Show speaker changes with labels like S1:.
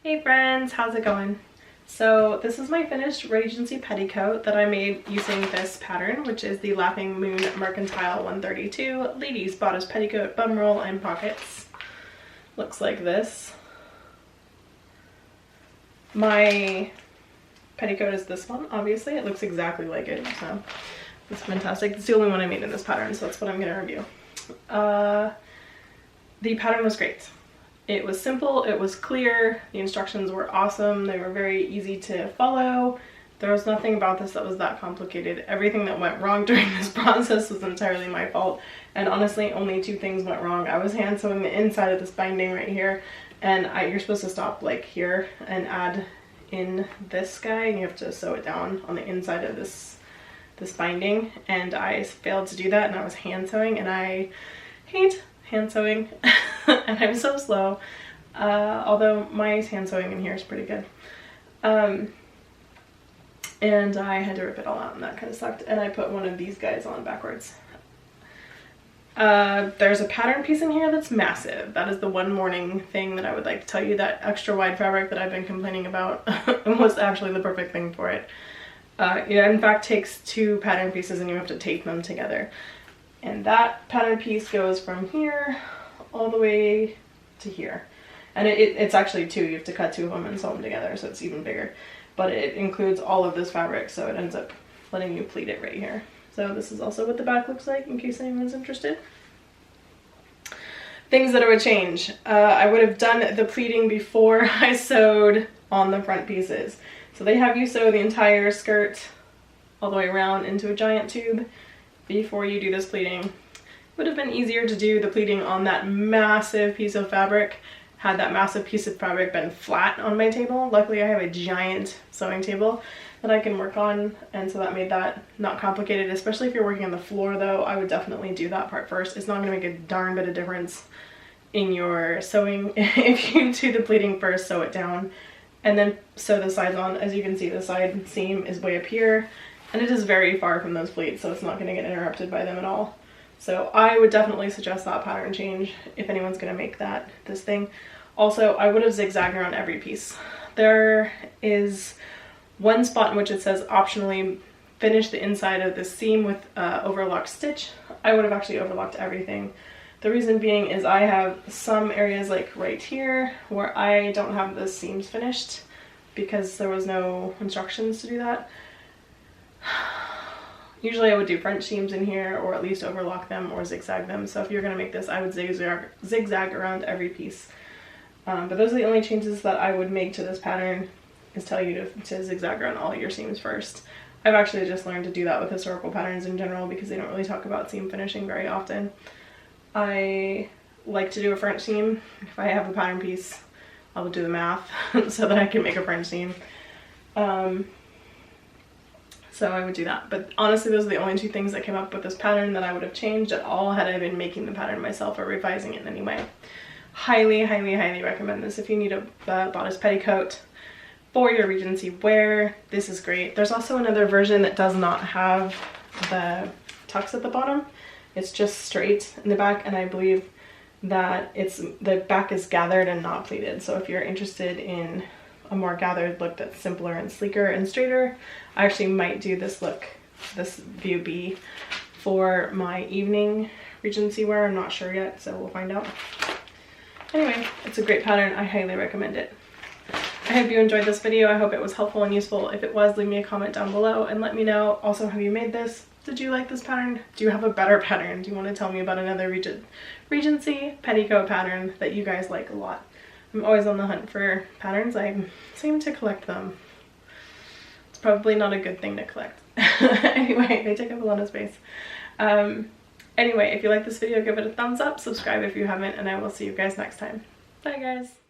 S1: Hey friends, how's it going? So this is my finished Regency petticoat that I made using this pattern, which is the Laughing Moon Mercantile 132 Ladies Bodiced Petticoat Bum Roll and Pockets. Looks like this. My petticoat is this one, obviously. It looks exactly like it, so it's fantastic. It's the only one I made in this pattern, so that's what I'm going to review. The pattern was great. It was simple, it was clear, the instructions were awesome, they were very easy to follow. There was nothing about this that was that complicated. Everything that went wrong during this process was entirely my fault, and honestly only two things went wrong. I was hand sewing the inside of this binding right here, and you're supposed to stop like here and add in this guy, and you have to sew it down on the inside of this binding, and I failed to do that, and I was hand sewing, and I hate hand sewing and I'm so slow, although my hand sewing in here is pretty good, and I had to rip it all out, and that kind of sucked, and I put one of these guys on backwards. There's a pattern piece in here that's massive. That is the one morning thing that I would like to tell you. That extra wide fabric that I've been complaining about was actually the perfect thing for it. It in fact takes two pattern pieces and you have to tape them together. And that pattern piece goes from here all the way to here. And it's actually two. You have to cut two of them and sew them together, so it's even bigger. But it includes all of this fabric, so it ends up letting you pleat it right here. So this is also what the back looks like, in case anyone's interested. Things that I would change. I would have done the pleating before I sewed on the front pieces. So they have you sew the entire skirt all the way around into a giant tube before you do this pleating. It would have been easier to do the pleating on that massive piece of fabric had that massive piece of fabric been flat on my table. Luckily I have a giant sewing table that I can work on, and so that made that not complicated. Especially if you're working on the floor though, I would definitely do that part first. It's not going to make a darn bit of difference in your sewing if you do the pleating first, sew it down, and then sew the sides on. As you can see, the side seam is way up here, and it is very far from those pleats, so it's not going to get interrupted by them at all. So I would definitely suggest that pattern change if anyone's going to make this thing. Also, I would have zigzagged around every piece. There is one spot in which it says optionally finish the inside of the seam with overlock stitch. I would have actually overlocked everything. The reason being is I have some areas like right here where I don't have the seams finished because there was no instructions to do that. Usually I would do French seams in here, or at least overlock them or zigzag them. So if you're going to make this, I would zigzag around every piece. But those are the only changes that I would make to this pattern, is tell you to zigzag around all your seams first. I've actually just learned to do that with historical patterns in general because they don't really talk about seam finishing very often. I like to do a French seam. If I have a pattern piece, I will do the math so that I can make a French seam. So I would do that. But honestly, those are the only two things that came up with this pattern that I would have changed at all had I been making the pattern myself or revising it in any way. Highly, highly, highly recommend this if you need a bodice petticoat for your Regency wear. This is great. There's also another version that does not have the tucks at the bottom. It's just straight in the back, and I believe that the back is gathered and not pleated. So if you're interested in a more gathered look that's simpler and sleeker and straighter, I actually might do this look, this view B, for my evening Regency wear. I'm not sure yet, so we'll find out. Anyway, it's a great pattern. I highly recommend it. I hope you enjoyed this video. I hope it was helpful and useful. If it was, leave me a comment down below and let me know. Also, have you made this? Did you like this pattern? Do you have a better pattern? Do you want to tell me about another Regency petticoat pattern that you guys like a lot? I'm always on the hunt for patterns. I seem to collect them. It's probably not a good thing to collect. Anyway, they take up a lot of space. Anyway, if you like this video, give it a thumbs up, subscribe if you haven't, and I will see you guys next time. Bye guys!